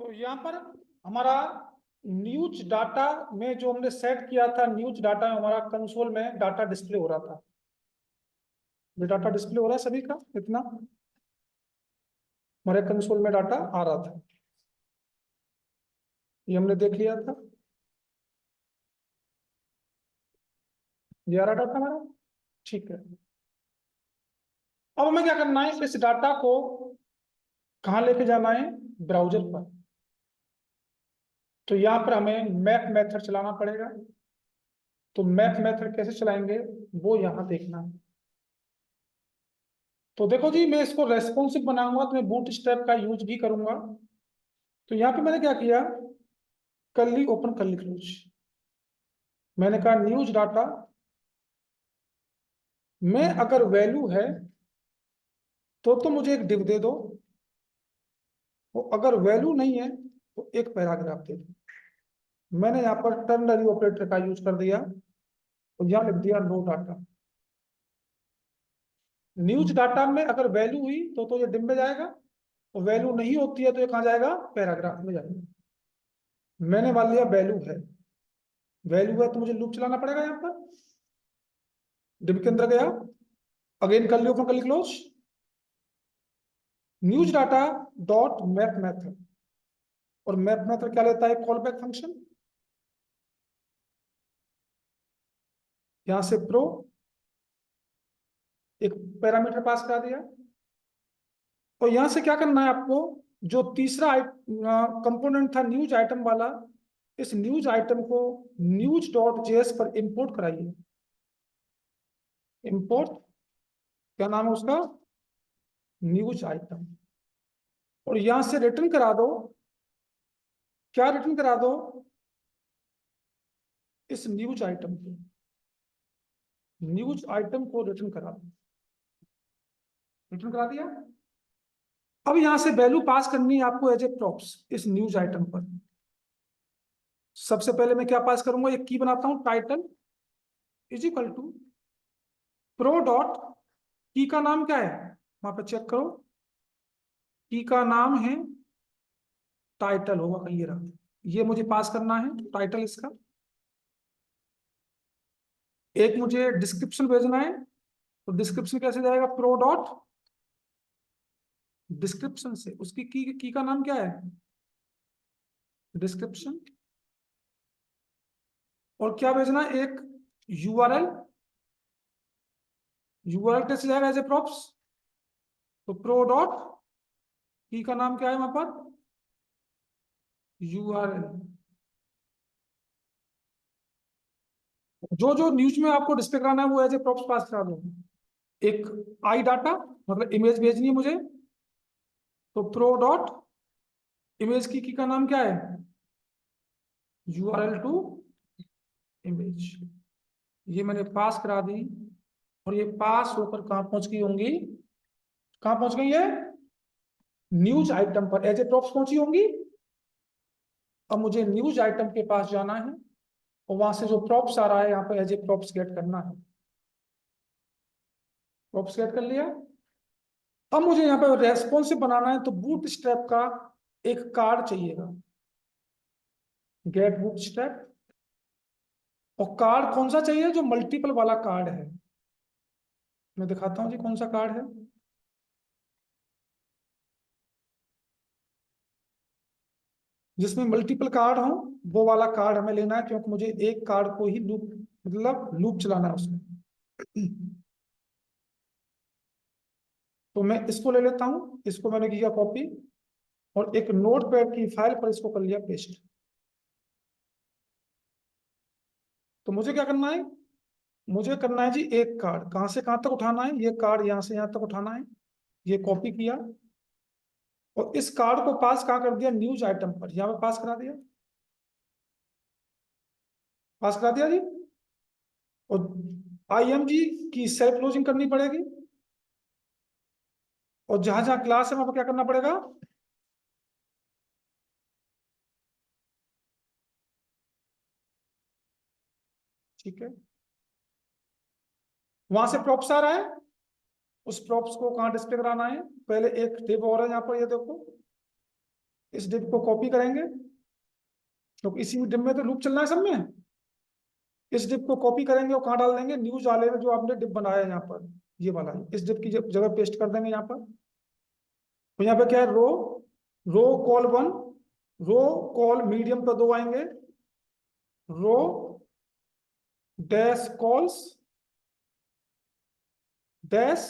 तो यहाँ पर हमारा न्यूज डाटा में जो हमने सेट किया था, न्यूज डाटा में हमारा कंसोल में डाटा डिस्प्ले हो रहा था। ये डाटा डिस्प्ले हो रहा है सभी का, इतना हमारे कंसोल में डाटा आ रहा था, ये हमने देख लिया था। ये आ रहा डाटा हमारा, ठीक है। अब हमें क्या करना है, इस डाटा को कहाँ लेके जाना है, ब्राउजर पर। तो यहाँ पर हमें मैप मेथड चलाना पड़ेगा। तो मैप मेथड कैसे चलाएंगे वो यहाँ देखना है। तो देखो जी, मैं इसको रेस्पॉन्सिव बनाऊंगा तो मैं बूट स्ट्रैप का यूज भी करूंगा। तो यहाँ पे मैंने क्या किया, कर्ली ओपन कर्ली क्लोज, मैंने कहा न्यूज डाटा में अगर वैल्यू है तो मुझे एक डिव दे दो, वो अगर वैल्यू नहीं है तो एक पैराग्राफ दे दो। मैंने यहाँ पर टर्नरी ऑपरेटर का यूज कर दिया और यहाँ लिख दिया नो डाटा। न्यूज डाटा में अगर वैल्यू हुई तो ये डिव में जाएगा, और वैल्यू नहीं होती है तो ये कहाँ जाएगा, पैराग्राफ में जाएगा। मैंने मान लिया वैल्यू है, वैल्यू है तो मुझे लूप चलाना पड़ेगा। यहाँ पर डिव के अंदर गया, अगेन कर लियो कर close, news data dot map method, और मैप मेथड क्या लेता है, कॉल बैक फंक्शन। यहां से प्रो एक पैरामीटर पास करा दिया, और यहां से क्या करना है आपको, जो तीसरा कंपोनेंट था न्यूज आइटम वाला, इस न्यूज आइटम को न्यूज डॉट जेएस पर इंपोर्ट कराइए। इंपोर्ट क्या नाम है उसका, न्यूज आइटम, और यहां से रिटर्न करा दो, क्या रिटर्न करा दो, इस न्यूज आइटम को, न्यूज आइटम को रिटर्न करा दो। रिटर्न करा दिया। अब यहां से वैल्यू पास करनी है आपको एज ए प्रॉप्स इस न्यूज आइटम पर। सबसे पहले मैं क्या पास करूंगा, एक की बनाता हूं, title is equal to pro dot, की का नाम क्या है, वहां पर चेक करो, की का नाम है टाइटल होगा, ये रहा, ये मुझे पास करना है टाइटल इसका। एक मुझे डिस्क्रिप्शन भेजना है, तो डिस्क्रिप्शन कैसे जाएगा, प्रो डॉट डिस्क्रिप्शन से, उसकी की का नाम क्या है, डिस्क्रिप्शन। और क्या भेजना है, एक यूआरएल, यूआरएल कैसे जाएगा एज ए प्रॉप्स, तो प्रो डॉट की का नाम क्या है वहां पर, यूआरएल। जो जो न्यूज में आपको डिस्प्ले कराना है वो एज ए प्रॉप्स पास करा दो। एक आई डाटा मतलब इमेज भेजनी है मुझे, तो प्रो डॉट इमेज की का नाम क्या है, यूआरएल टू इमेज, ये मैंने पास करा दी। और ये पास होकर कहां पहुंच गई होंगी, कहां पहुंच गई है, न्यूज आइटम पर एज ए प्रॉप्स पहुंची होंगी। अब मुझे न्यूज आइटम के पास जाना है, और वहां से जो प्रॉप्स आ रहा है यहाँ पर एज ए प्रॉप्स गेट करना है। प्रॉप्स गेट कर लिया। अब मुझे यहाँ पर रेस्पॉन्सिव बनाना है, तो बूट स्ट्रैप का एक कार्ड चाहिएगा, गेट बूट स्ट्रैप। और कार्ड कौन सा चाहिए, जो मल्टीपल वाला कार्ड है, मैं दिखाता हूं जी कौन सा कार्ड है। जिसमें मल्टीपल कार्ड हो वो वाला कार्ड हमें लेना है, क्योंकि मुझे एक कार्ड को ही लूप मतलब लूप चलाना है उसमें। तो मैं इसको ले लेता हूं, इसको मैंने किया कॉपी, और एक नोट पैड की फाइल पर इसको कर लिया पेस्ट। तो मुझे क्या करना है, मुझे करना है जी एक कार्ड कहां से कहां तक उठाना है, ये कार्ड यहां से यहां तक उठाना है, ये कॉपी किया, और इस कार्ड को पास कहाँ कर दिया, न्यूज आइटम पर, यहां पर पास करा दिया, पास करा दिया जी। और आईएमजी की सेल्फ क्लोजिंग करनी पड़ेगी, और जहां जहां क्लास है वहां पर क्या करना पड़ेगा, ठीक है। वहां से प्रॉप्स आ रहा है, उस प्रॉप्स को कहाँ डिस्प्ले कराना है, पहले एक टेब और है यहाँ पर, ये देखो, इस डिप को कॉपी करेंगे क्योंकि इसी डिप में तो लूप चलना है सब में। इस डिप को कॉपी करेंगे और कहाँ डाल देंगे, न्यूज वाले में जो आपने डिप बनाया है यहाँ पर, ये वाला इस डिप की जगह पेस्ट कर देंगे यहाँ पर। तो यहाँ पे क्या है, रो, रो कॉल 1, रो कॉल मीडियम पर 2 आएंगे, rho dash calls dash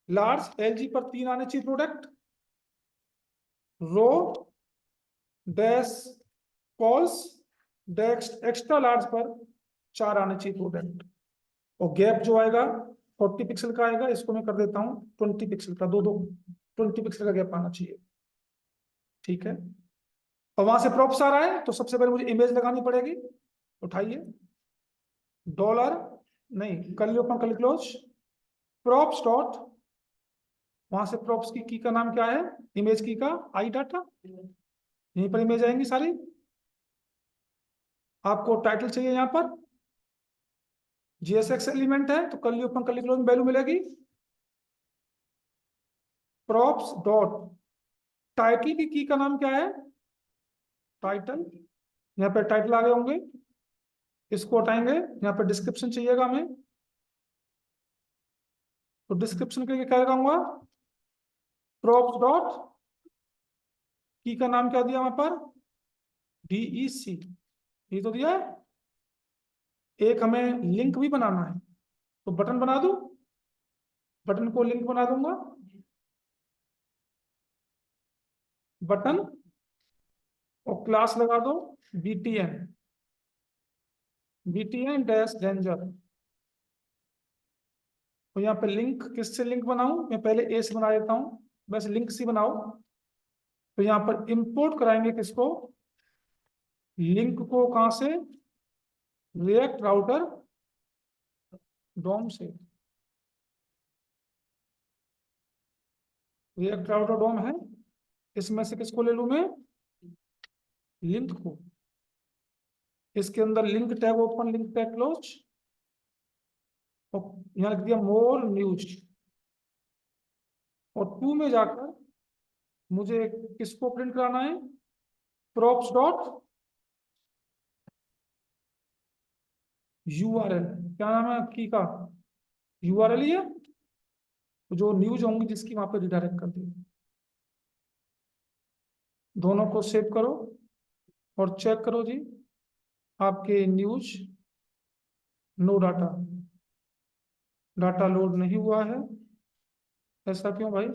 large LG पर 3 आने चाहिए product, rho dash calls dash extra large पर 4 आने चाहिए प्रोडक्ट। और गैप जो आएगा 40 पिक्सल का आएगा, इसको मैं कर देता हूँ 20 पिक्सल का, दो दो 20 पिक्सल का गैप आना चाहिए। ठीक है, और वहां से प्रॉप्स आ रहा है तो सबसे पहले मुझे इमेज लगानी पड़ेगी। उठाइए, डॉलर नहीं, कर लियो, कर क्लोज, प्रॉप्स डॉट, वहां से प्रॉप्स की का नाम क्या है, इमेज की का आई डाटा, यहीं पर इमेज आएंगी सारी। आपको टाइटल चाहिए यहाँ पर, जीएसएक्स एलिमेंट है तो कर लियो, कर क्लोज में वैल्यू मिलेगी, प्रॉप्स डॉट टाइटल की का नाम क्या है, टाइटल, यहाँ पे टाइटल आ गए होंगे, इसको हटाएंगे। यहाँ पे डिस्क्रिप्शन चाहिएगा हमें, तो डिस्क्रिप्शन के लिए क्या लगाऊंगा, प्रॉप्स डॉट की का नाम क्या दिया वहां पर, DEC, ये तो दिया है। एक हमें लिंक भी बनाना है, तो बटन बना दूं, बटन को लिंक बना दूंगा, बटन, और क्लास लगा दो BTN, BTN डैश डेंजर। तो यहाँ पे लिंक किससे लिंक बनाऊं, मैं पहले ए से बना देता हूं, बस लिंक से बनाओ। तो यहाँ पर इंपोर्ट कराएंगे किसको, लिंक को, कहां से, रिएक्ट राउटर डोम से, रिएक्ट राउटर डोम है, इसमें से किसको ले लूं मैं, लिंक को। इसके अंदर link tag open, link tag close, और यहाँ लिख दिया मोर न्यूज। और 2 में जाकर मुझे किसको प्रिंट कराना है, प्रॉप्स डॉट URL, क्या नाम है की का, URL ही है, जो न्यूज होंगी जिसकी वहां पर रिडायरेक्ट कर दी। दोनों को सेव करो और चेक करो जी, आपके news no data, data load नहीं हुआ है। ऐसा क्यों भाई,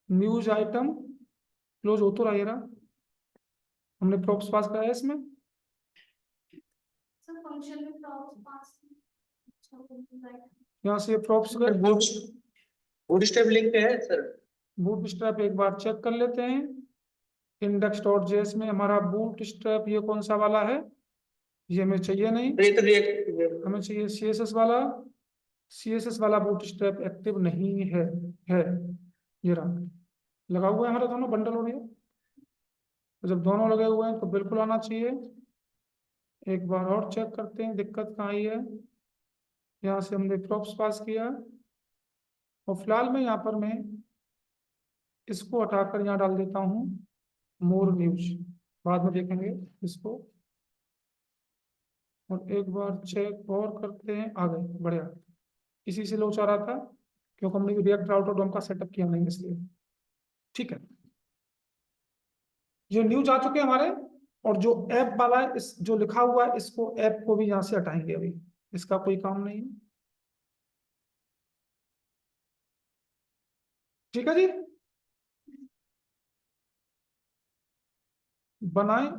न्यूज आइटम क्लोज हो तो रहा, ये रहा, हमने प्रॉप्स पास कराया इसमें। यहाँ से प्रॉप्स बूटस्ट्रैप लिंक है सर, बूटस्ट्रैप एक बार चेक कर लेते हैं। index.js में हमारा बूटस्ट्रैप ये कौन सा वाला है, ये हमें चाहिए नहीं, ये तो रिएक्ट हमें चाहिए CSS वाला, CSS वाला बूटस्ट्रैप एक्टिव नहीं है, ये रहा, लगा हुआ है, हमारे दोनों बंडल हो रही है। तो जब दोनों लगे हुए हैं तो बिल्कुल आना चाहिए। एक बार और चेक करते हैं दिक्कत कहाँ आई है। यहाँ से हमने प्रॉप्स पास किया, और फिलहाल में यहाँ पर मैं इसको हटाकर यहाँ डाल देता हूँ मोर न्यूज, बाद में देखेंगे इसको। और एक बार चेक और करते हैं, आ गए, बढ़िया, इसी से लोच आ रहा था क्योंकि हमने रिएक्ट राउटर डोम का सेटअप किया नहीं इसलिए। ठीक है, ये न्यूज आ चुके हैं हमारे, और जो ऐप वाला है, इस जो लिखा हुआ है, इसको ऐप को भी यहाँ से हटाएंगे, अभी इसका कोई काम नहीं है। ठीक है जी, बनाएं।